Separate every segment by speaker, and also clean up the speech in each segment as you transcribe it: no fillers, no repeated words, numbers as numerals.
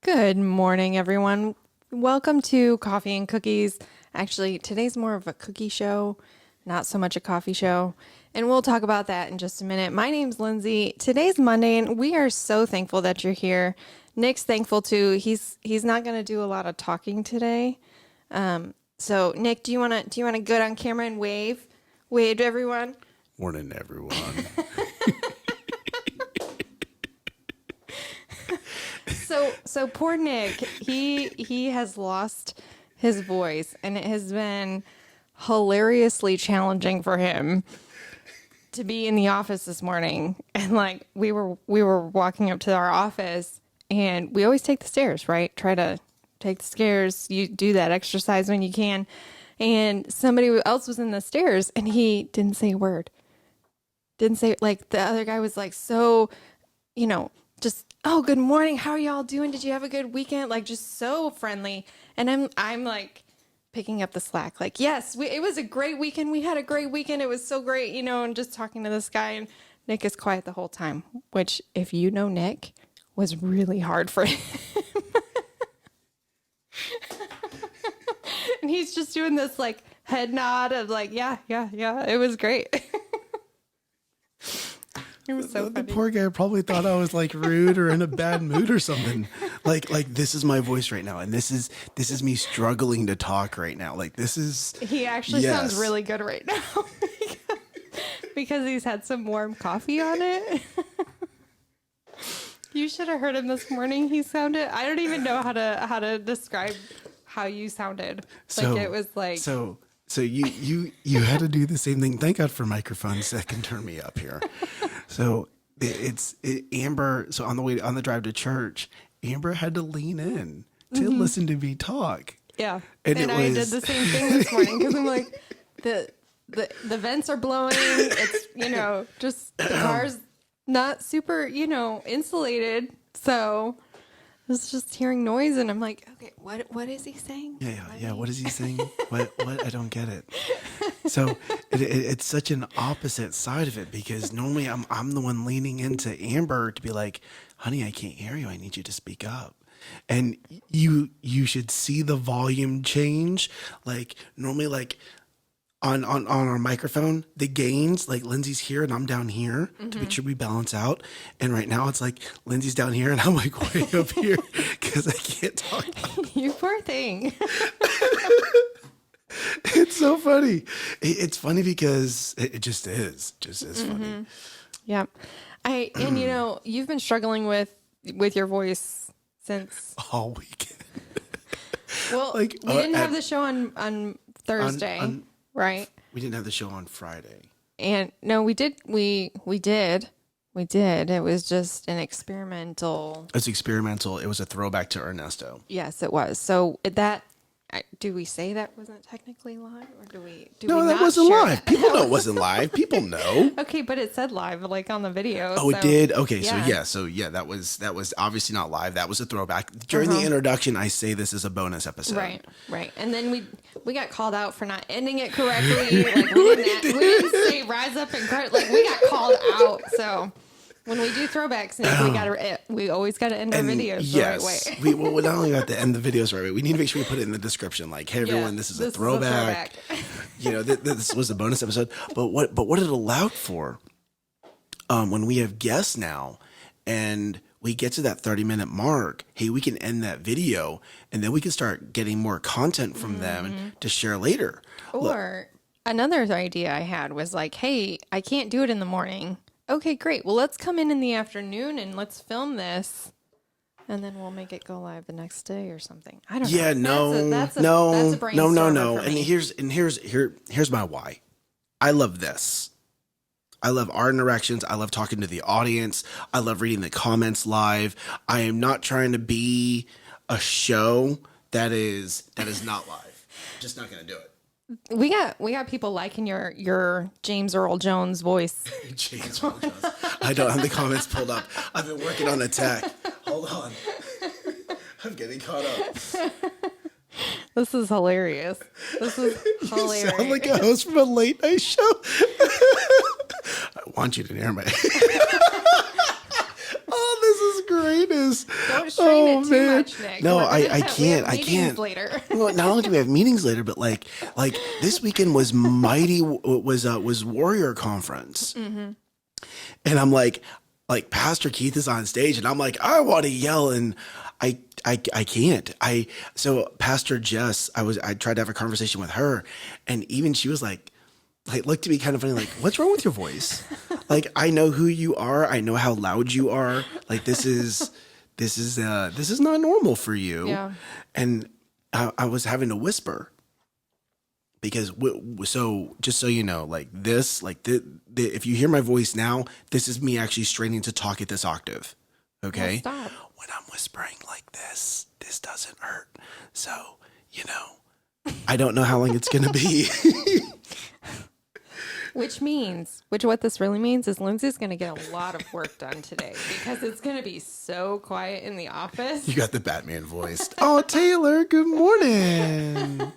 Speaker 1: Good morning, everyone. Welcome to Coffee and Cookies. Actually, today's more of a cookie show, not so much a coffee show. And we'll talk about that in just a minute. My name's Lindsay. Today's Monday, and we are so thankful that you're here. Nick's thankful too. He's not going to do a lot of talking today. So Nick, do you want to get on camera and wave to everyone?
Speaker 2: Morning, everyone.
Speaker 1: So poor Nick, he has lost his voice, and it has been hilariously challenging for him to be in the office this morning. And like we were walking up to our office, and we always take the stairs, right? Try to take the stairs. You do that exercise when you can. And somebody else was in the stairs, and he didn't say a word. Didn't say, like, the other guy was like, so, just, oh, good morning. How are y'all doing? Did you have a good weekend? Like, just so friendly. And I'm like picking up the slack. Like, yes, it was a great weekend. We had a great weekend. It was so great, and just talking to this guy. And Nick is quiet the whole time, which, if you know Nick, was really hard for him. And he's just doing this like head nod of like, yeah. It was great. It was so
Speaker 2: the
Speaker 1: funny.
Speaker 2: poor guy probably thought I was like rude or in a bad mood or something. Like this is my voice right now, and this is me struggling to talk right now. Like this is.
Speaker 1: He actually sounds really good right now because he's had some warm coffee on it. You should have heard him this morning. He sounded. I don't even know how to describe how you sounded. Like it was like.
Speaker 2: So you had to do the same thing. Thank God for microphones that can turn me up here. So Amber. So on the drive to church, Amber had to lean in to listen to me talk.
Speaker 1: Yeah, and I did the same thing this morning because I'm like, the vents are blowing. It's just the car's not super insulated, so I was just hearing noise, and I'm like, okay, what is he saying?
Speaker 2: Yeah. What is he saying? What? I don't get it. So it's such an opposite side of it because normally I'm the one leaning into Amber to be like, honey, I can't hear you. I need you to speak up. And you should see the volume change. Like normally, like on our microphone, the gains, like Lindsay's here and I'm down here to make sure we balance out. And right now it's like Lindsay's down here and I'm like way up here because I can't talk.
Speaker 1: You poor thing.
Speaker 2: It's so funny. It's funny because it just is funny.
Speaker 1: Yeah. You've been struggling with your voice since
Speaker 2: all weekend.
Speaker 1: Well, we didn't have the show on Thursday, right?
Speaker 2: We didn't have the show on Friday.
Speaker 1: And no, we did. We did. It was just an experimental.
Speaker 2: It was experimental. It was a throwback to Ernesto.
Speaker 1: Yes, it was. So do we say that wasn't technically live, or do we?
Speaker 2: No, that wasn't live. People know it wasn't live. People know.
Speaker 1: Okay, but it said live, like on the video.
Speaker 2: Oh, it did. Okay,
Speaker 1: yeah.
Speaker 2: So that was obviously not live. That was a throwback. During the introduction, I say this is a bonus episode.
Speaker 1: Right. And then we got called out for not ending it correctly. Like we didn't say rise up and cry. Like we got called out. So when we do throwbacks, Nick, we always got to end our videos the right way.
Speaker 2: we not only got to end the videos the right way, we need to make sure we put it in the description. Like, hey everyone, this is a throwback. This was a bonus episode. But what it allowed for, when we have guests now, and we get to that 30-minute mark, hey, we can end that video, and then we can start getting more content from them to share later.
Speaker 1: Or another idea I had was like, hey, I can't do it in the morning. Okay, great. Well, let's come in the afternoon and let's film this, and then we'll make it go live the next day or something. I don't know.
Speaker 2: Yeah, no.
Speaker 1: That's a brainstormer for me.
Speaker 2: Here's my why. I love this. I love our interactions. I love talking to the audience. I love reading the comments live. I am not trying to be a show that is not live. Just not going to do it.
Speaker 1: We got people liking your James Earl Jones voice.
Speaker 2: James Earl Jones. I don't have the comments pulled up. I've been working on a tag. Hold on. I'm getting caught up.
Speaker 1: This is hilarious. You
Speaker 2: sound like a host from a late night show. I want you to hear my. Oh, this is great. greatest.
Speaker 1: Don't strain it too
Speaker 2: man.
Speaker 1: much, Nick.
Speaker 2: No,
Speaker 1: We're gonna
Speaker 2: I
Speaker 1: we have
Speaker 2: can't. I
Speaker 1: meetings
Speaker 2: can't.
Speaker 1: later.
Speaker 2: Well, not only do we have meetings later, but like this weekend was mighty was Warrior Conference, and I'm like Pastor Keith is on stage, and I'm like, I want to yell, and I can't. So Pastor Jess, I tried to have a conversation with her, and even she was like looked to me kind of funny, like, what's wrong with your voice? Like, I know who you are, I know how loud you are. Like, this is not normal for you.
Speaker 1: Yeah.
Speaker 2: And I was having to whisper because so just so you know, like this, like if you hear my voice now, this is me actually straining to talk at this octave. Okay.
Speaker 1: Well, stop.
Speaker 2: When I'm whispering like this doesn't hurt. So, I don't know how long it's going to be.
Speaker 1: What this really means is Lindsay's going to get a lot of work done today because it's going to be so quiet in the office.
Speaker 2: You got the Batman voice. Oh, Taylor, good morning.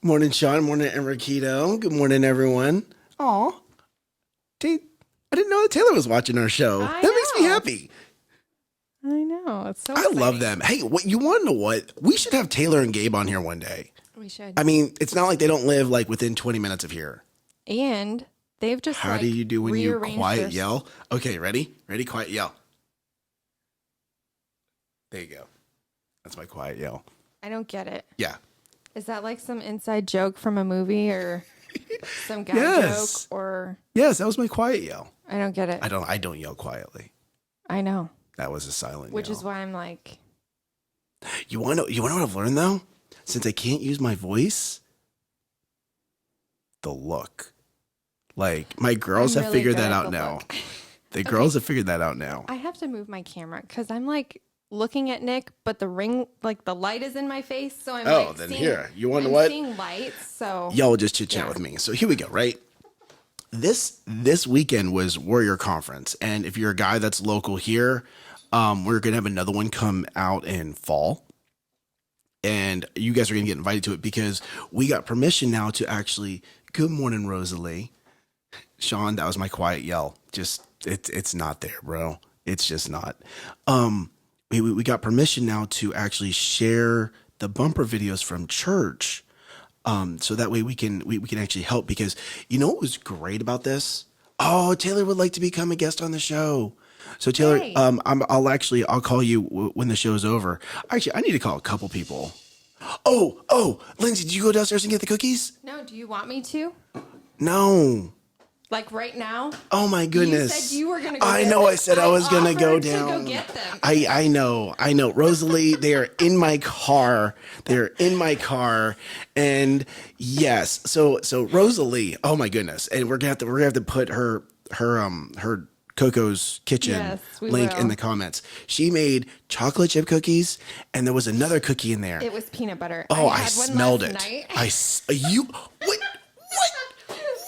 Speaker 2: Morning, Sean. Morning, Enriquito. Good morning, everyone. Aw. I didn't know that Taylor was watching our show.
Speaker 1: I
Speaker 2: That makes me
Speaker 1: know.
Speaker 2: happy.
Speaker 1: I know. It's so
Speaker 2: I love
Speaker 1: exciting.
Speaker 2: them. Hey, you want to know what? We should have Taylor and Gabe on here one day.
Speaker 1: We should.
Speaker 2: I mean, it's not like they don't live like within 20 minutes of here.
Speaker 1: And they've just
Speaker 2: How do you do when you
Speaker 1: rearranged
Speaker 2: quiet
Speaker 1: their-
Speaker 2: yell? Okay, ready? Ready? Quiet yell. There you go. That's my quiet yell.
Speaker 1: I don't get it.
Speaker 2: Yeah.
Speaker 1: Is that like some inside joke from a movie or some guy
Speaker 2: Yes.
Speaker 1: joke or
Speaker 2: Yes, that was my quiet yell.
Speaker 1: I don't get it.
Speaker 2: I don't yell quietly.
Speaker 1: I know.
Speaker 2: That was a silent
Speaker 1: Which
Speaker 2: yell.
Speaker 1: is why I'm like,
Speaker 2: You want to know what I've learned though? Since I can't use my voice, the look. Like my girls
Speaker 1: I'm
Speaker 2: have
Speaker 1: really
Speaker 2: figured
Speaker 1: good
Speaker 2: that
Speaker 1: at
Speaker 2: out
Speaker 1: the
Speaker 2: now.
Speaker 1: look.
Speaker 2: The girls have figured that out now.
Speaker 1: I have to move my camera because I'm like looking at Nick, but the ring, like the light is in my face. So I'm
Speaker 2: Oh,
Speaker 1: like,
Speaker 2: then
Speaker 1: seeing,
Speaker 2: here. You wanna
Speaker 1: I'm
Speaker 2: what?
Speaker 1: seeing lights. So
Speaker 2: Y'all just chit chat
Speaker 1: Yeah.
Speaker 2: with me. So here we go, right? This weekend was Warrior Conference, and if you're a guy that's local here, we're gonna have another one come out in fall, and you guys are gonna get invited to it because we got permission now to actually. Good morning, Rosalie. Sean, that was my quiet yell. Just it's not there, bro. It's just not. We got permission now to actually share the bumper videos from church. So that way we can actually help because you know what was great about this? Oh, Taylor would like to become a guest on the show. So Taylor,
Speaker 1: Yay.
Speaker 2: I'll call you when the show's over. Actually, I need to call a couple people. Oh, Lindsay, did you go downstairs and get the cookies?
Speaker 1: no, do you want me to?
Speaker 2: No.
Speaker 1: Like right now?
Speaker 2: Oh my goodness.
Speaker 1: You said you were gonna go
Speaker 2: I
Speaker 1: get
Speaker 2: know
Speaker 1: them.
Speaker 2: I said I was gonna go
Speaker 1: offered to
Speaker 2: down.
Speaker 1: go get them.
Speaker 2: I know. Rosalie, they are in my car. They're in my car. And yes. So Rosalie, oh my goodness. And we're gonna have to put her Coco's Kitchen
Speaker 1: Yes, we
Speaker 2: link
Speaker 1: will.
Speaker 2: in the comments. She made chocolate chip cookies and there was another cookie in there.
Speaker 1: It was peanut butter.
Speaker 2: Oh, I
Speaker 1: had one
Speaker 2: smelled
Speaker 1: last
Speaker 2: it.
Speaker 1: night.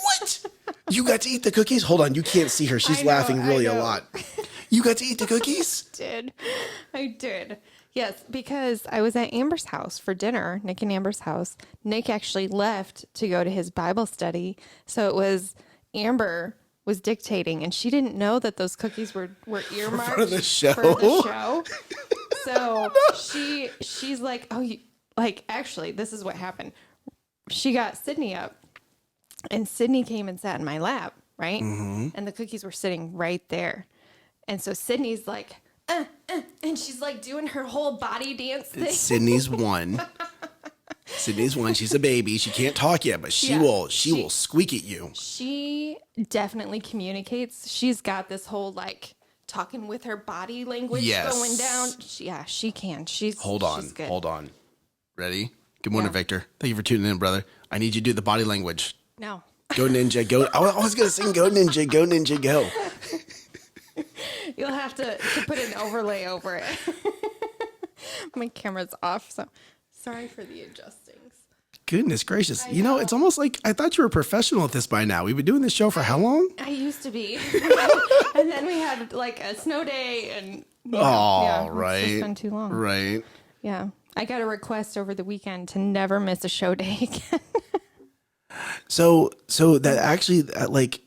Speaker 2: What? You got to eat the cookies? Hold on, you can't see her. She's
Speaker 1: I know,
Speaker 2: laughing really
Speaker 1: I
Speaker 2: a
Speaker 1: know.
Speaker 2: lot. You got to eat the cookies?
Speaker 1: I did. Yes, because I was at Amber's house for dinner, Nick and Amber's house. Nick actually left to go to his Bible study. So it was Amber was dictating and she didn't know that those cookies were earmarked
Speaker 2: For the show?
Speaker 1: For the show. So she's like, oh, actually, this is what happened. She got Sydney up and Sydney came and sat in my lap, right?
Speaker 2: Mm-hmm.
Speaker 1: And the cookies were sitting right there. And so Sydney's like, and she's like doing her whole body dance thing.
Speaker 2: Sydney's one. She's a baby. She can't talk yet, but she
Speaker 1: Yeah.
Speaker 2: will squeak at you.
Speaker 1: She definitely communicates. She's got this whole like talking with her body language
Speaker 2: Yes.
Speaker 1: going down. She can. She's
Speaker 2: Hold on.
Speaker 1: She's good.
Speaker 2: Hold on. Ready? Good morning,
Speaker 1: Yeah.
Speaker 2: Victor. Thank you for tuning in, brother. I need you to do the body language.
Speaker 1: No.
Speaker 2: Go ninja, go. I was going to sing go ninja, go.
Speaker 1: You'll have to put an overlay over it. My camera's off, so sorry for the adjustings.
Speaker 2: Goodness gracious. You know,
Speaker 1: know.
Speaker 2: it's almost like I thought you were a professional at this by now. We've been doing this show for how long?
Speaker 1: I used to be. And then we had like a snow day and
Speaker 2: Oh,
Speaker 1: it's
Speaker 2: right.
Speaker 1: just been too long.
Speaker 2: Right.
Speaker 1: Yeah. I got a request over the weekend to never miss a show day again.
Speaker 2: So that actually, like,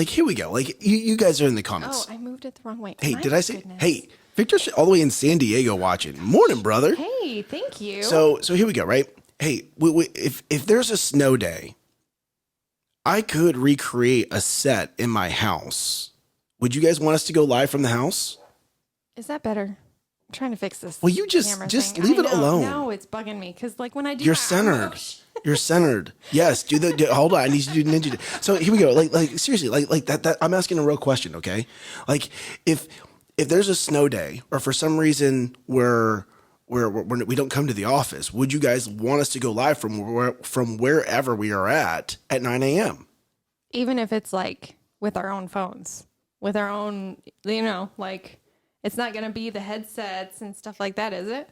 Speaker 2: here we go. Like, you guys are in the
Speaker 1: Oh,
Speaker 2: comments.
Speaker 1: I moved it the wrong way.
Speaker 2: Hey,
Speaker 1: My
Speaker 2: did I say?
Speaker 1: goodness.
Speaker 2: Hey, Victor's all the way in San Diego watching. Morning, brother.
Speaker 1: Hey, thank you.
Speaker 2: So here we go, right? Hey, if there's a snow day, I could recreate a set in my house. Would you guys want us to go live from the house?
Speaker 1: Is that better? I'm trying to fix this.
Speaker 2: Well, you just
Speaker 1: thing.
Speaker 2: leave it
Speaker 1: I know.
Speaker 2: alone.
Speaker 1: No, it's bugging me because like when I do,
Speaker 2: You're
Speaker 1: my
Speaker 2: centered. You're centered. Yes. Hold on. I need you to do ninja. So here we go. Like seriously, like that. I'm asking a real question. Okay. Like if there's a snow day, or for some reason we don't come to the office, would you guys want us to go live from wherever we are at 9 a.m.?
Speaker 1: even if it's like with our own phones, with our own, like it's not going to be the headsets and stuff like that, is it?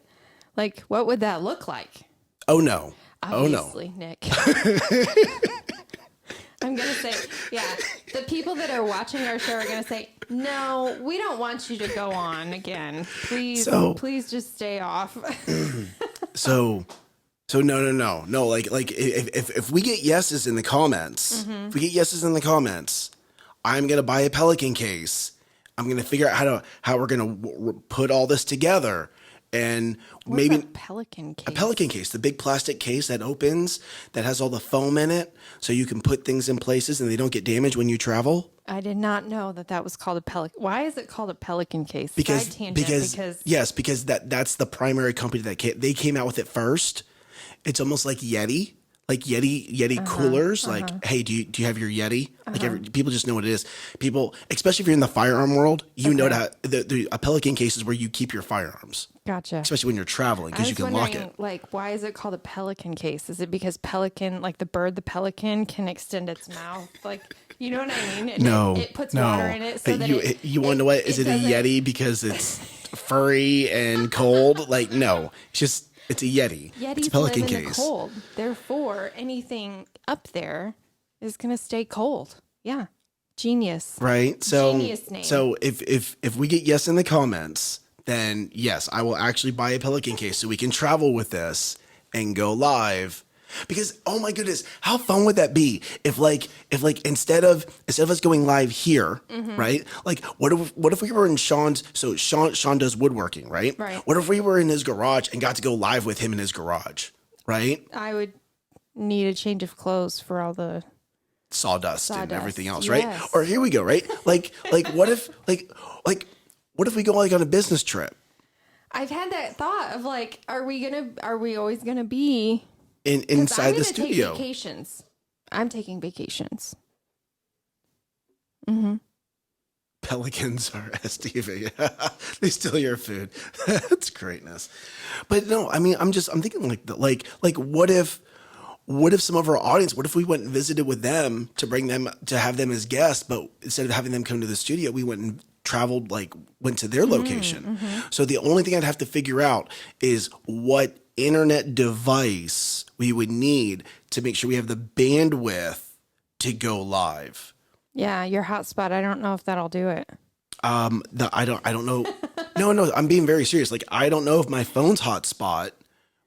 Speaker 1: Like, what would that look like?
Speaker 2: Oh no.
Speaker 1: Obviously, Nick. I'm going to say, yeah, the people that are watching our show are going to say, no, we don't want you to go on again. Please just stay off.
Speaker 2: So no. Like if we get yeses in the comments, if we get yeses in the comments, I'm going to buy a Pelican case. I'm going to figure out how we're going to put all this together. And
Speaker 1: What's
Speaker 2: maybe
Speaker 1: a Pelican case?
Speaker 2: a Pelican case, the big plastic case that opens, that has all the foam in it, so you can put things in places and they don't get damaged when you travel.
Speaker 1: I did not know that was called a Pelican. Why is it called a Pelican case?
Speaker 2: Because
Speaker 1: Side tangent,
Speaker 2: because that's the primary company they came out with it first. It's almost like Yeti. Like Yeti coolers. Like, hey, do you have your Yeti? Like people just know what it is. People, especially if you're in the firearm world, you know that a Pelican case is where you keep your firearms.
Speaker 1: Gotcha.
Speaker 2: Especially when you're traveling, because you can lock it.
Speaker 1: Like, why is it called a Pelican case? Is it because pelican, like the bird, the pelican, can extend its mouth? Like, you know what I mean?
Speaker 2: It
Speaker 1: puts water in it. So
Speaker 2: you want to know what? Is it a Yeti because it's furry and cold? Like, no, it's a Yeti.
Speaker 1: Yetis
Speaker 2: it's a Pelican
Speaker 1: live in
Speaker 2: case.
Speaker 1: the cold. Therefore, anything up there is going to stay cold. Yeah. Genius.
Speaker 2: Right? So,
Speaker 1: Genius name.
Speaker 2: So if we get yes in the comments, then yes, I will actually buy a Pelican case so we can travel with this and go live. Because, oh my goodness, how fun would that be if instead of us going live here, right? Like what if we were in Sean's, so Sean does woodworking, right?
Speaker 1: Right.
Speaker 2: What if we were in his garage and got to go live with him in his garage, right?
Speaker 1: I would need a change of clothes for all the
Speaker 2: sawdust and everything else,
Speaker 1: yes.
Speaker 2: right? Or here we go, right? Like what if we go like on a business trip?
Speaker 1: I've had that thought of like, are we always gonna be
Speaker 2: inside the
Speaker 1: I'm
Speaker 2: studio?
Speaker 1: Take vacations. I'm taking vacations.
Speaker 2: Pelicans are STV. They steal your food. That's greatness. But no, I mean, I'm thinking like what if some of our audience, what if we went and visited with them to have them as guests, but instead of having them come to the studio, we went and traveled, went to their location. So the only thing I'd have to figure out is what internet device we would need to make sure we have the bandwidth to go live.
Speaker 1: Yeah, your hotspot. I don't know if that'll do it.
Speaker 2: I don't know. No, I'm being very serious. Like, I don't know if my phone's hotspot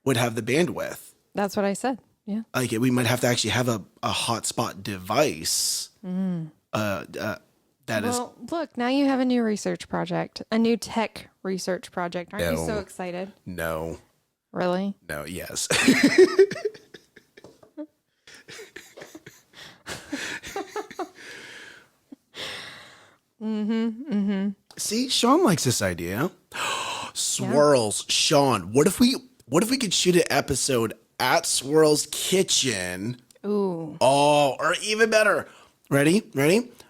Speaker 2: would have the bandwidth.
Speaker 1: That's what I said. Yeah.
Speaker 2: Like, we might have to actually have a hotspot device.
Speaker 1: Well, look, now you have a new research project, a new tech research project. Aren't you so excited?
Speaker 2: No.
Speaker 1: Really?
Speaker 2: No, yes. See, Sean likes this idea. Swirls, yeah. Sean, what if we could shoot an episode at Swirl's kitchen?
Speaker 1: Ooh.
Speaker 2: Oh, or even better. Ready?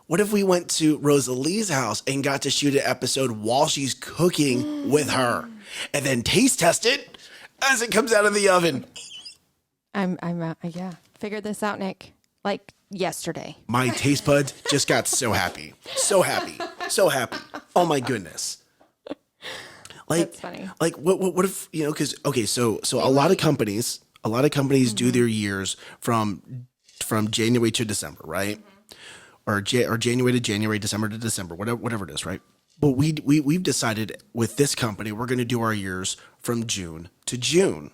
Speaker 2: What if we went to Rosalie's house and got to shoot an episode while she's cooking with her, and then taste test it as it comes out of the oven?
Speaker 1: Yeah. Figured this out, Nick. Like yesterday.
Speaker 2: My taste buds just got so happy. So happy. Oh my goodness.
Speaker 1: That's funny.
Speaker 2: Like what if, cause okay, so a lot of companies do their years from January to December, right? Or January to January, December to December, whatever it is, right? But we've decided with this company, we're going to do our years from June to June.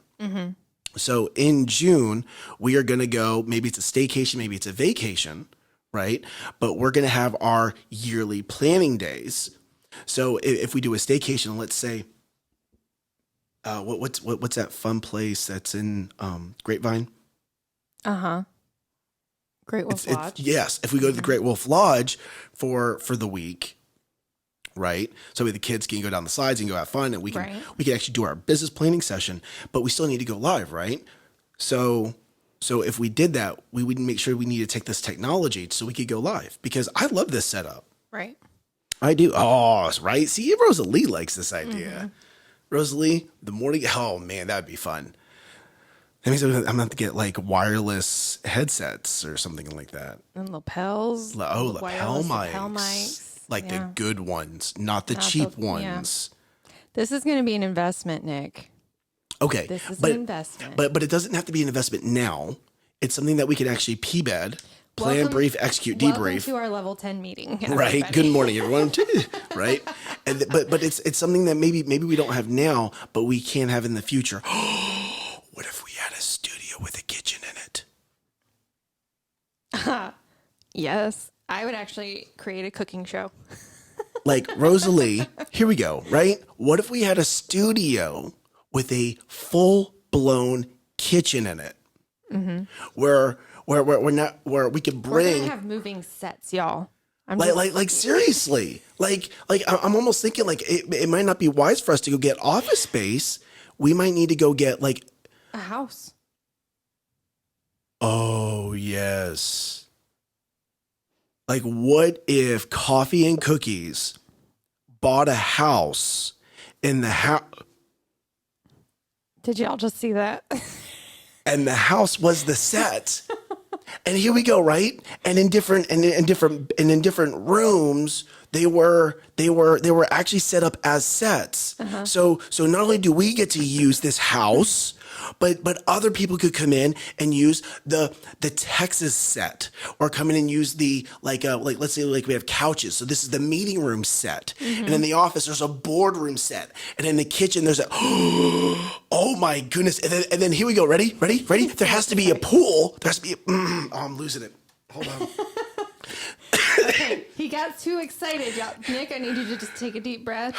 Speaker 2: So in June, we are going to go, maybe it's a staycation, maybe it's a vacation, right? But we're going to have our yearly planning days. So if we do a staycation, let's say, what's that fun place that's in Grapevine?
Speaker 1: Great Wolf Lodge.
Speaker 2: Yes, if we go to the Great Wolf Lodge for the week, right? So the kids can go down the slides and go have fun, and we can actually do our business planning session, but we still need to go live, right? So if we did that, we would make sure we need to take this technology so we could go live, because I love this setup.
Speaker 1: Right.
Speaker 2: I do. Oh, right. See, Rosalie likes this idea. Rosalie, the morning. Oh man, that'd be fun. That means I'm gonna have to get like wireless headsets or something like that.
Speaker 1: And lapels.
Speaker 2: Lapel mics.
Speaker 1: Lapel mics.
Speaker 2: Like the good ones, not the cheap ones.
Speaker 1: Yeah. This is going to be an investment, Nick.
Speaker 2: Okay.
Speaker 1: This is an investment.
Speaker 2: But it doesn't have to be an investment now. It's something that we can actually PBED, plan, brief, execute, debrief.
Speaker 1: Welcome to our level 10 meeting.
Speaker 2: Right.
Speaker 1: Everybody.
Speaker 2: Good morning, everyone. Right. And but it's something that maybe we don't have now, but we can have in the future. What if we had a studio with a kitchen in it?
Speaker 1: Yes. I would actually create a cooking show.
Speaker 2: Like Rosalie, here we go, right? What if we had a studio with a full-blown kitchen in it? Where we could
Speaker 1: We're
Speaker 2: bring
Speaker 1: gonna have moving sets, y'all.
Speaker 2: like seriously. Like I'm almost thinking like it might not be wise for us to go get office space. We might need to go get like
Speaker 1: a house.
Speaker 2: Oh, yes. Like, what if Coffee and Cookies bought a house in the house?
Speaker 1: Did y'all just see that?
Speaker 2: And the house was the set. And here we go, right? And in different rooms, they were actually set up as sets. So not only do we get to use this house, but other people could come in and use the Texas set, or come in and use the like let's say like we have couches. So this is the meeting room set, and in the office there's a boardroom set, and in the kitchen there's a oh my goodness, and then here we go. Ready? There has to be a pool. There has to be. Oh, I'm losing it. Hold on.
Speaker 1: Okay, he got too excited. Y'all. Nick, I need you to just take a deep breath.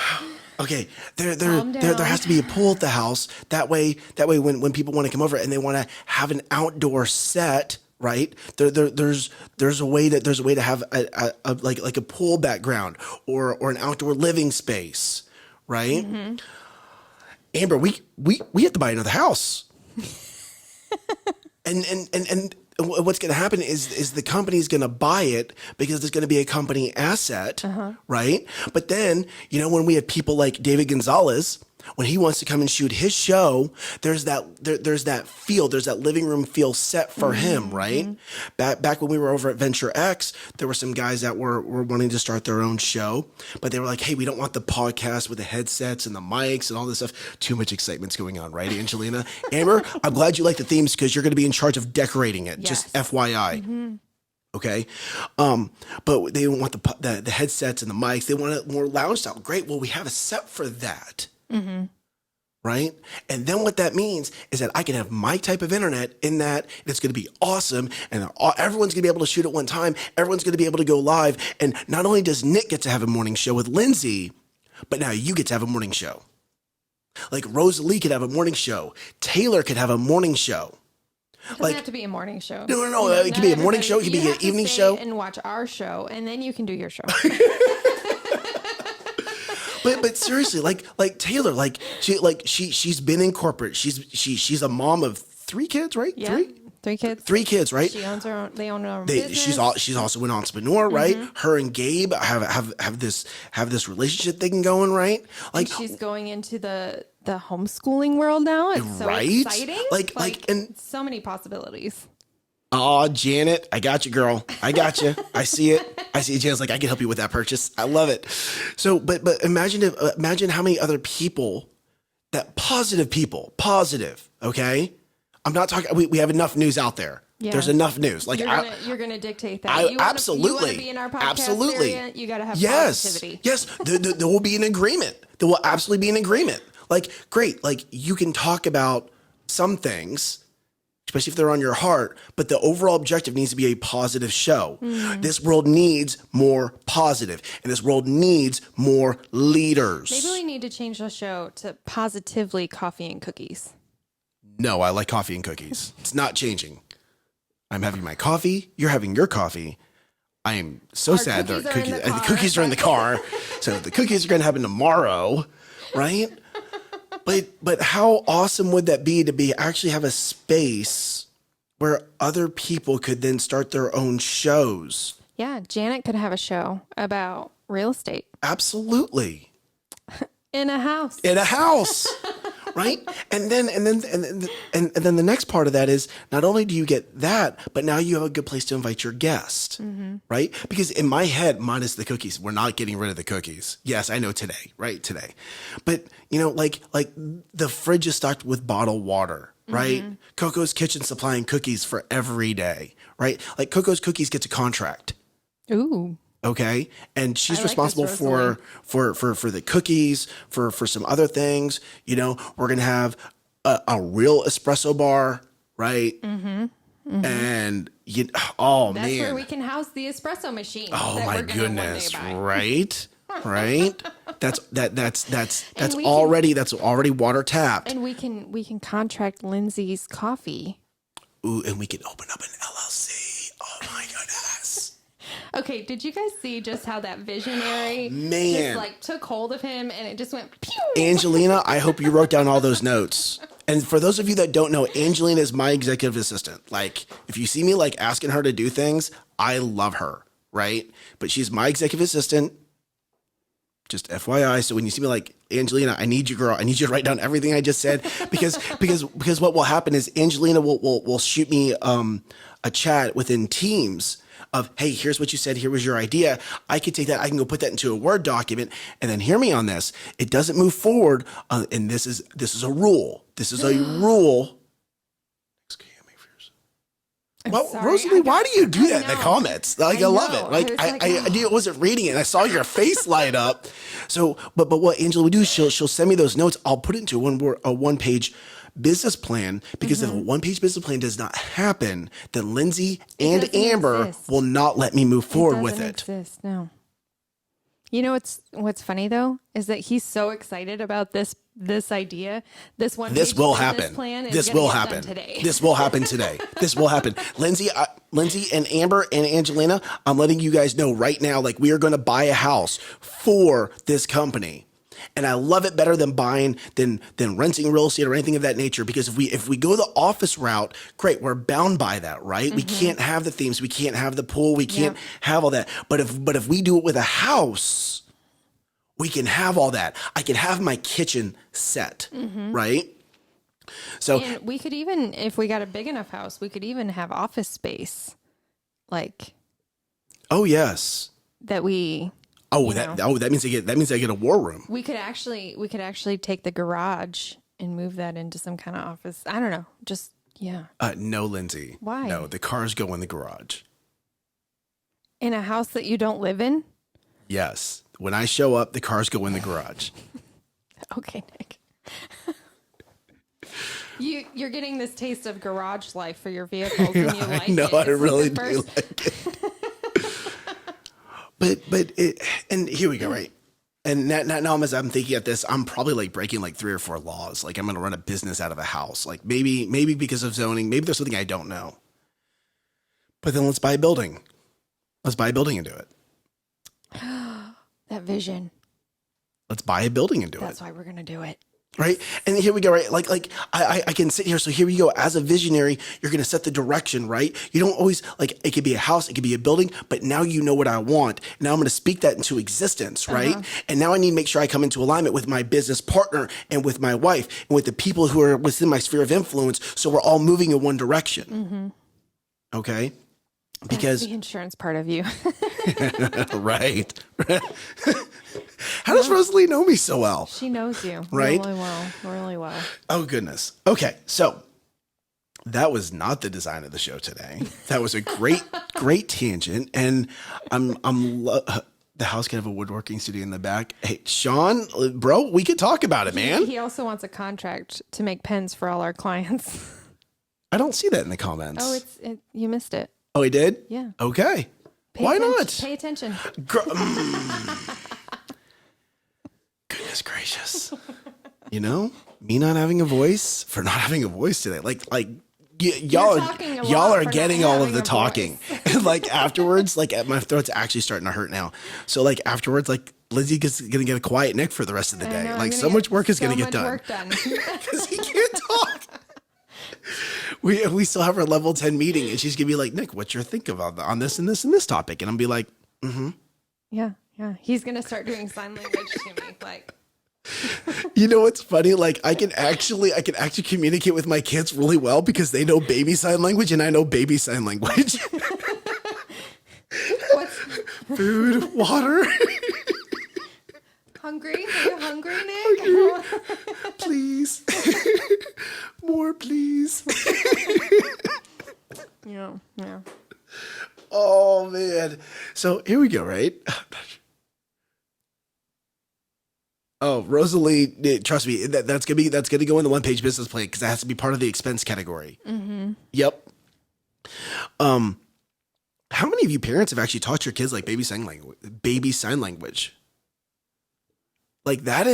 Speaker 2: Okay, there has to be a pool at the house. That way when people want to come over and they want to have an outdoor set, right? There's a way to have a like a pool background or an outdoor living space, right? Amber, we have to buy another house. and what's going to happen is the company's going to buy it because it's going to be a company asset, right? But then, when we have people like David Gonzalez, when he wants to come and shoot his show, there's that feel, there's that living room feel set for him, right? Back when we were over at Venture X, there were some guys that were wanting to start their own show, but they were like, hey, we don't want the podcast with the headsets and the mics and all this stuff. Too much excitement's going on, right, Angelina? Amber, I'm glad you like the themes because you're going to be in charge of decorating it. Yes. Just FYI. Okay. But they don't want the headsets and the mics. They want it more lounge style. Great. Well, we have a set for that. Right? And then what that means is that I can have my type of internet in that, and it's going to be awesome, and everyone's going to be able to shoot at one time. Everyone's going to be able to go live. And not only does Nick get to have a morning show with Lindsay, but now you get to have a morning show. Like Rosalie could have a morning show. Taylor could have a morning show.
Speaker 1: It doesn't have to be a morning show.
Speaker 2: No. It could be a morning show. It could be an evening show.
Speaker 1: And watch our show, and then you can do your show.
Speaker 2: But seriously, like Taylor, she's been in corporate. She's a mom of 3 kids, right?
Speaker 1: Yeah, 3 kids.
Speaker 2: 3 kids, right?
Speaker 1: She owns her own. They own their own business.
Speaker 2: She's also an entrepreneur, right? Her and Gabe have this relationship thing going, right? Like
Speaker 1: and she's going into the homeschooling world now. It's so exciting.
Speaker 2: And
Speaker 1: so many possibilities.
Speaker 2: Oh, Janet, I got you, girl. I got you. I see it. Janet's like, I can help you with that purchase. I love it. So, but imagine how many other people, positive, okay? I'm not talking, we have enough news out there. Yeah. There's enough news. Like
Speaker 1: you're gonna dictate that.
Speaker 2: Absolutely.
Speaker 1: You want to be in our podcast
Speaker 2: absolutely.
Speaker 1: area, you got to have positivity.
Speaker 2: Yes. There will be an agreement. There will absolutely be an agreement. Like, great. Like, you can talk about some things especially if they're on your heart, but the overall objective needs to be a positive show. This world needs more positive, and this world needs more leaders.
Speaker 1: Maybe we need to change the show to Positively Coffee and Cookies.
Speaker 2: No, I like coffee and cookies. It's not changing. I'm having my coffee. You're having your coffee. I am so sad that the cookies are in the car. So the cookies are going to happen tomorrow, right? But how awesome would that be to actually have a space where other people could then start their own shows?
Speaker 1: Yeah, Janet could have a show about real estate.
Speaker 2: Absolutely.
Speaker 1: In a house.
Speaker 2: In a house. Right? And then the next part of that is not only do you get that, but now you have a good place to invite your guest, right? Because in my head, minus the cookies, we're not getting rid of the cookies. Yes, I know today, right? Today. But like the fridge is stocked with bottled water, right? Coco's Kitchen supplying cookies for every day, right? Like Coco's Cookies gets a contract.
Speaker 1: Ooh.
Speaker 2: Okay. And she's
Speaker 1: I like
Speaker 2: responsible
Speaker 1: this,
Speaker 2: for the cookies, for some other things. You know, we're going to have a real espresso bar, right? And
Speaker 1: That's
Speaker 2: man.
Speaker 1: where we can house the espresso machine.
Speaker 2: Oh
Speaker 1: that
Speaker 2: my
Speaker 1: we're gonna one day
Speaker 2: goodness.
Speaker 1: buy.
Speaker 2: Right? Right? That's
Speaker 1: we
Speaker 2: already water tapped.
Speaker 1: And we can contract Lindsay's coffee.
Speaker 2: Ooh, and we can open up an LLC. Oh my goodness.
Speaker 1: Okay, did you guys see just how that visionary
Speaker 2: Man.
Speaker 1: just took hold of him and it just went pew?
Speaker 2: Angelina, I hope you wrote down all those notes. And for those of you that don't know, Angelina is my executive assistant. Like, if you see me asking her to do things, I love her, right? But she's my executive assistant. Just FYI. So when you see me Angelina, I need you, girl. I need you to write down everything I just said because what will happen is Angelina will shoot me a chat within Teams of, hey, here's what you said. Here was your idea. I can take that. I can go put that into a Word document and then hear me on this. It doesn't move forward. And this is a rule. This is a rule. Well,
Speaker 1: sorry,
Speaker 2: Rosalie, why do you do that in the
Speaker 1: know.
Speaker 2: comments? I love
Speaker 1: know.
Speaker 2: it.
Speaker 1: I was
Speaker 2: I wasn't reading it, and I saw your face light up. So, but what Angela would do is she'll send me those notes. I'll put it into a one-page business plan because if a one-page business plan does not happen, then Lindsay and
Speaker 1: doesn't
Speaker 2: Amber
Speaker 1: exist.
Speaker 2: will not let me move forward with
Speaker 1: doesn't
Speaker 2: it.
Speaker 1: exist, no. You know what's funny though is that he's so excited about this idea. This will happen.
Speaker 2: Plan
Speaker 1: is
Speaker 2: this
Speaker 1: gonna
Speaker 2: will
Speaker 1: get
Speaker 2: happen
Speaker 1: done today.
Speaker 2: This will happen today. This will happen. Lindsay and Amber and Angelina, I'm letting you guys know right now. We are going to buy a house for this company. And I love it better than renting real estate or anything of that nature. Because if we go the office route, great, we're bound by that, right? We can't have the themes, we can't have the pool, we can't have all that. But if we do it with a house, we can have all that. I can have my kitchen set, right? So
Speaker 1: And we could even, if we got a big enough house, we could even have office space,
Speaker 2: oh yes.
Speaker 1: that we.
Speaker 2: That means I get a war room.
Speaker 1: We could actually take the garage and move that into some kind of office. I don't know. Just yeah.
Speaker 2: No, Lindsay.
Speaker 1: Why?
Speaker 2: No, the cars go in the garage.
Speaker 1: In a house that you don't live in?
Speaker 2: Yes. When I show up, the cars go in the garage.
Speaker 1: Okay, Nick. You're getting this taste of garage life for your vehicles, and you like it.
Speaker 2: I really do like it. But and here we go, right? And now as I'm thinking at this, I'm probably breaking 3 or 4 laws. I'm going to run a business out of a house. Maybe because of zoning, maybe there's something I don't know. But then let's buy a building. Let's buy a building and do it.
Speaker 1: That vision.
Speaker 2: Let's buy a building and do it.
Speaker 1: That's why we're going to do it.
Speaker 2: Right. And here we go. Right. I can sit here. So here we go. As a visionary, you're going to set the direction, right? You don't always it could be a house, it could be a building, but now you know what I want. Now I'm going to speak that into existence. Right. And now I need to make sure I come into alignment with my business partner and with my wife and with the people who are within my sphere of influence. So we're all moving in one direction. Okay. Because
Speaker 1: that's the insurance part of you.
Speaker 2: right. How does Rosalie know me so well?
Speaker 1: She knows you
Speaker 2: Right?
Speaker 1: really well.
Speaker 2: Oh, goodness. Okay. So that was not the design of the show today. That was a great tangent. And the house can have a woodworking studio in the back. Hey, Sean, bro, we could talk about it, man.
Speaker 1: He also wants a contract to make pens for all our clients.
Speaker 2: I don't see that in the comments.
Speaker 1: Oh, you missed it.
Speaker 2: Oh, he did?
Speaker 1: Yeah.
Speaker 2: Okay. Why not?
Speaker 1: Pay attention.
Speaker 2: Goodness gracious. You know, me not having a voice for not having a voice today. Y'all are getting all of the talking. And like afterwards, like my throat's actually starting to hurt now. So like afterwards, like Lindsay's gonna get a quiet Nick for the rest of the day. Like so much work is gonna get done. Because he can't talk. We still have our level 10 meeting, and she's gonna be like, Nick, what's your think about on this and this and this topic? And I'm be like,
Speaker 1: Yeah. He's gonna start doing sign language to me, like.
Speaker 2: You know what's funny? Like I can actually communicate with my kids really well because they know baby sign language and I know baby sign language.
Speaker 1: What's
Speaker 2: food, water.
Speaker 1: Hungry? Are you hungry, Nick? Hungry.
Speaker 2: Please. More, please.
Speaker 1: Yeah.
Speaker 2: Oh man. So here we go, right? Oh, Rosalie, trust me, that's gonna go in the one-page business plan because that has to be part of the expense category. Mm-hmm. Yep. How many of you parents have actually taught your kids like baby sign language? Like that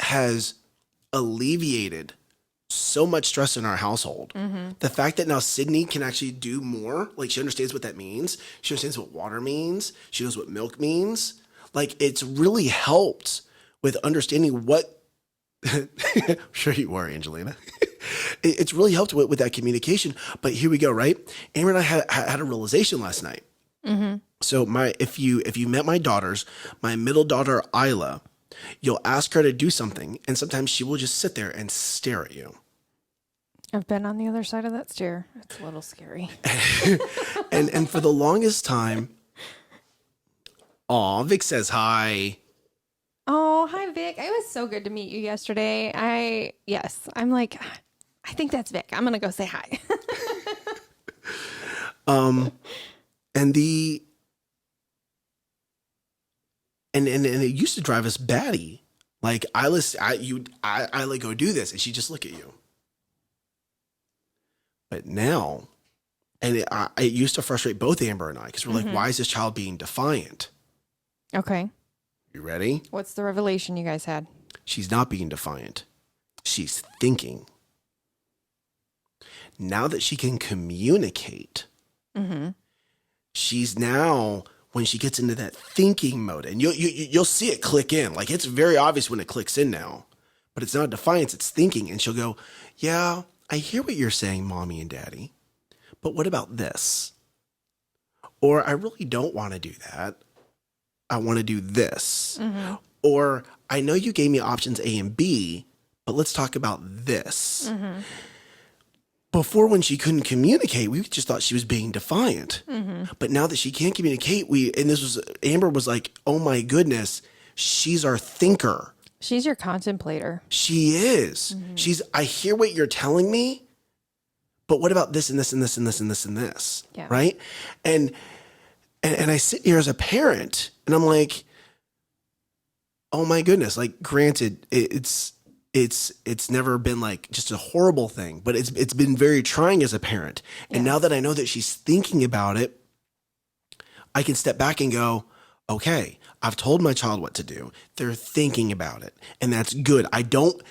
Speaker 2: has alleviated so much stress in our household. Mm-hmm. The fact that now Sydney can actually do more, like she understands what that means. She understands what water means. She knows what milk means. Like it's really helped with understanding what, I'm sure you are, Angelina. It's really helped with that communication. But here we go, right? Amber and I had a realization last night. Mm-hmm. So if you met my daughters, my middle daughter, Isla, you'll ask her to do something. And sometimes she will just sit there and stare at you.
Speaker 1: I've been on the other side of that stare. It's a little scary.
Speaker 2: and for the longest time, Vic says hi.
Speaker 1: Oh, hi, Vic. It was so good to meet you yesterday. I'm like, I think that's Vic. I'm going to go say hi.
Speaker 2: And it used to drive us batty. Like I like go do this and she just look at you. But now, and it used to frustrate both Amber and I because we're like, why is this child being defiant?
Speaker 1: Okay.
Speaker 2: You ready?
Speaker 1: What's the revelation you guys had?
Speaker 2: She's not being defiant. She's thinking. Now that she can communicate, she's now, when she gets into that thinking mode, and you'll see it click in. Like it's very obvious when it clicks in now, but it's not defiance, it's thinking. And she'll go, yeah, I hear what you're saying, mommy and daddy, but what about this? Or I really don't want to do that. I want to do this. Mm-hmm. Or I know you gave me options A and B, but let's talk about this. Mm-hmm. Before, when she couldn't communicate, we just thought she was being defiant. Mm-hmm. But now that she can't communicate, Amber was like, oh my goodness, she's our thinker.
Speaker 1: She's your contemplator.
Speaker 2: She is. Mm-hmm. I hear what you're telling me, but what about this and this and this and this and this and this? Yeah. Right? And I sit here as a parent and I'm like, oh my goodness, like granted, it's never been like just a horrible thing, but it's been very trying as a parent. Yeah. And now that I know that she's thinking about it, I can step back and go, okay, I've told my child what to do. They're thinking about it. And that's good.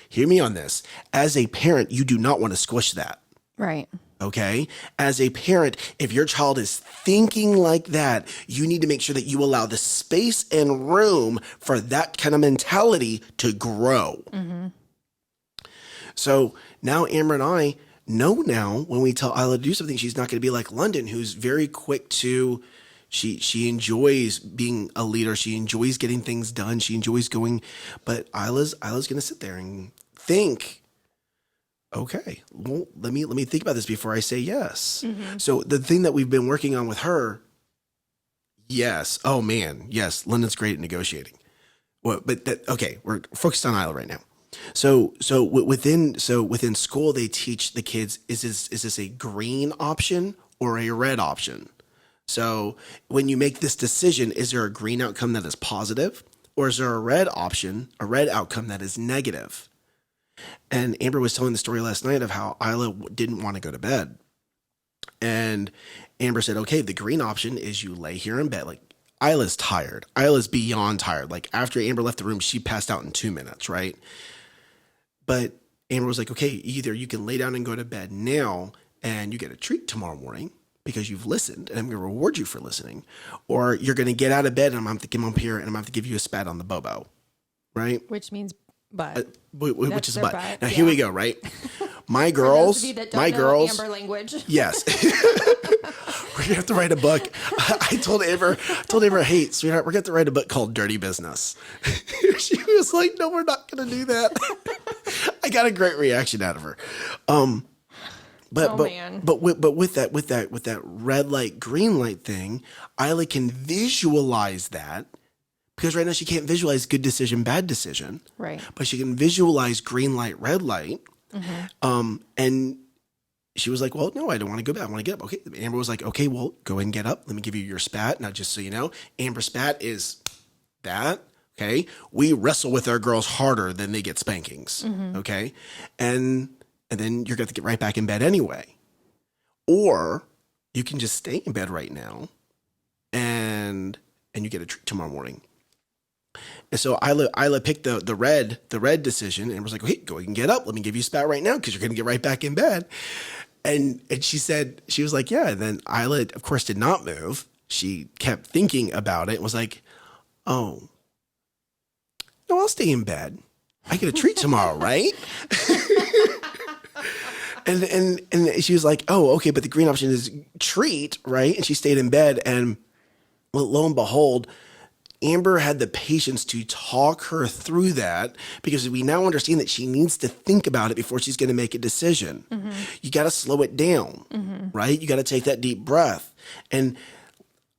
Speaker 2: Hear me on this. As a parent, you do not want to squish that.
Speaker 1: Right.
Speaker 2: Okay. As a parent, if your child is thinking like that, you need to make sure that you allow the space and room for that kind of mentality to grow. Mm-hmm. So now Amber and I know now when we tell Isla to do something, she's not going to be like London, who's very quick to, she enjoys being a leader. She enjoys getting things done. She enjoys going, but Isla's going to sit there and think, okay, well, let me think about this before I say yes. Mm-hmm. So the thing that we've been working on with her, yes. Oh man. Yes. London's great at negotiating. Well, okay. We're focused on Isla right now. So within school, they teach the kids, is this a green option or a red option? So when you make this decision, is there a green outcome that is positive, or is there a red option, a red outcome that is negative? And Amber was telling the story last night of how Isla didn't want to go to bed. And Amber said, okay, the green option is you lay here in bed. Like, Isla's tired. Isla's beyond tired. Like, after Amber left the room, she passed out in 2 minutes, right? But Amber was like, okay, either you can lay down and go to bed now and you get a treat tomorrow morning because you've listened and I'm going to reward you for listening. Or you're going to get out of bed and I'm going to have to come up here and I'm going to have to give you a spat on the bobo, right?
Speaker 1: Which means butt.
Speaker 2: Which is
Speaker 1: their
Speaker 2: butt.
Speaker 1: butt,
Speaker 2: Now,
Speaker 1: yeah.
Speaker 2: here we go, right? My
Speaker 1: For those
Speaker 2: girls,
Speaker 1: of you that don't
Speaker 2: my
Speaker 1: know
Speaker 2: girls.
Speaker 1: Amber language.
Speaker 2: Yes. We're going to have to write a book. I told Amber, hey, sweetheart, we're going to have to write a book called Dirty Business. She was like, no, we're not going to do that. I got a great reaction out of her. But
Speaker 1: Man.
Speaker 2: with that red light, green light thing, Isla can visualize that because right now she can't visualize good decision, bad decision.
Speaker 1: Right.
Speaker 2: But she can visualize green light, red light. And she was like, well, no, I don't want to go back. I want to get up. Okay. Amber was like, okay, well, go ahead and get up. Let me give you your spat. Now, just so you know, Amber spat is that. Okay. We wrestle with our girls harder than they get spankings. Okay. And then you're going to get right back in bed anyway. Or you can just stay in bed right now and you get a treat tomorrow morning. And so Isla picked the red decision and was like, hey, go ahead and get up. Let me give you a spat right now because you're going to get right back in bed. And she said, she was like, yeah. And then Isla, of course, did not move. She kept thinking about it and was like, oh, no, I'll stay in bed. I get a treat tomorrow, right? And she was like, oh, okay, but the green option is treat, right? And she stayed in bed. And well, lo and behold, Amber had the patience to talk her through that because we now understand that she needs to think about it before she's going to make a decision. You got to slow it down, right? You got to take that deep breath. And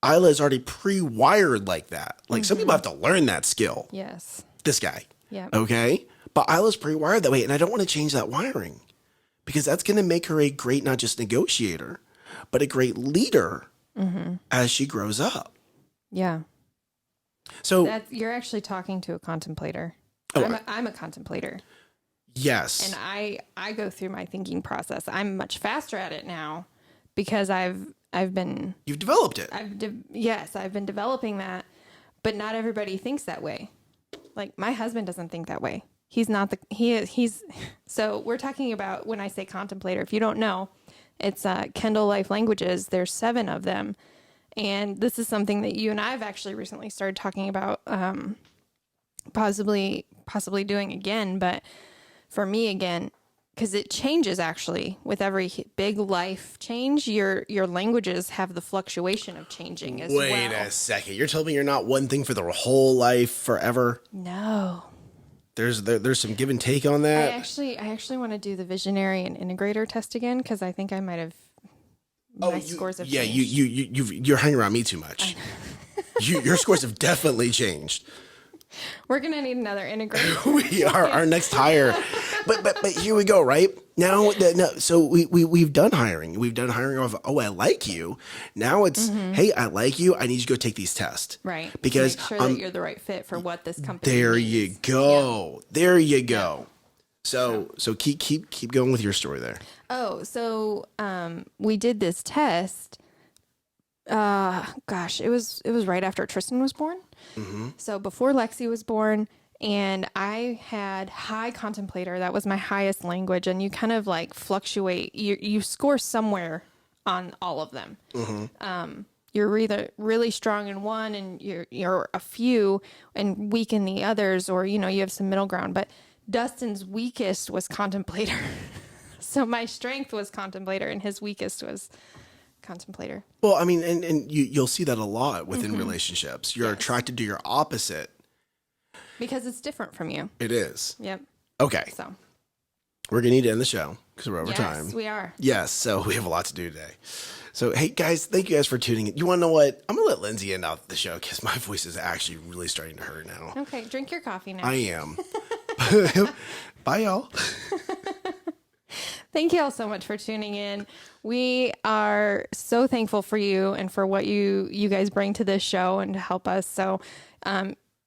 Speaker 2: Isla is already pre-wired like that. Like some people have to learn that skill.
Speaker 1: Yes.
Speaker 2: This guy.
Speaker 1: Yeah.
Speaker 2: Okay. But Isla's pre-wired that way. And I don't want to change that wiring because that's going to make her a great, not just negotiator, but a great leader as she grows up.
Speaker 1: Yeah.
Speaker 2: So
Speaker 1: You're actually talking to a contemplator.
Speaker 2: Oh,
Speaker 1: I'm a contemplator.
Speaker 2: yes.
Speaker 1: And I go through my thinking process. I'm much faster at it now because I've been
Speaker 2: You've developed it.
Speaker 1: I've been developing that, but not everybody thinks that way. Like my husband doesn't think that way. He's not he's so we're talking about when I say contemplator, if you don't know, it's Kendall Life Languages. There's 7 of them. And this is something that you and I have actually recently started talking about, possibly doing again, but for me again, because it changes actually with every big life change, your languages have the fluctuation of changing as well.
Speaker 2: Wait a second. You're telling me you're not one thing for the whole life forever?
Speaker 1: No.
Speaker 2: There's some give and take on that.
Speaker 1: I actually want to do the visionary and integrator test again because I think I might have my scores have changed.
Speaker 2: You're hanging around me too much. Your scores have definitely changed.
Speaker 1: We're gonna need another integrator.
Speaker 2: We are our next hire, but here we go. Right now, so we've done hiring. We've done hiring of I like you. Now it's hey, I like you. I need you to go take these tests.
Speaker 1: Right.
Speaker 2: Because
Speaker 1: make sure that you're the right fit for what this company
Speaker 2: there
Speaker 1: needs.
Speaker 2: you go. Yeah. There you go. So keep going with your story there.
Speaker 1: Oh, so we did this test. Gosh, it was right after Tristan was born. So before Lexi was born, and I had high contemplator. That was my highest language, and you kind of like fluctuate. You score somewhere on all of them. You're either really strong in one, and you're a few, and weak in the others, or you have some middle ground. But Dustin's weakest was contemplator. So my strength was contemplator and his weakest was contemplator.
Speaker 2: Well, I mean, and you'll see that a lot within relationships. You're attracted to your opposite.
Speaker 1: Because it's different from you.
Speaker 2: It is.
Speaker 1: Yep.
Speaker 2: Okay.
Speaker 1: So
Speaker 2: we're going to need to end the show because we're over time.
Speaker 1: Yes, we are.
Speaker 2: Yes. So we have a lot to do today. So, hey, guys, thank you guys for tuning in. You want to know what? I'm going to let Lindsay end out the show because my voice is actually really starting to hurt now.
Speaker 1: Okay. Drink your coffee now.
Speaker 2: I am. Bye, y'all.
Speaker 1: Thank you all so much for tuning in. We are so thankful for you and for what you guys bring to this show and to help us. So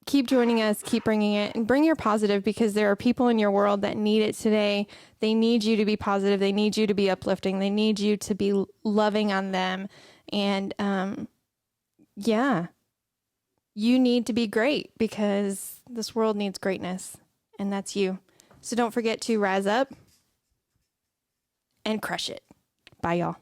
Speaker 1: keep joining us, keep bringing it, and bring your positive, because there are people in your world that need it today. They need you to be positive. They need you to be uplifting. They need you to be loving on them. And you need to be great, because this world needs greatness, and that's you. So don't forget to rise up and crush it. Bye, y'all.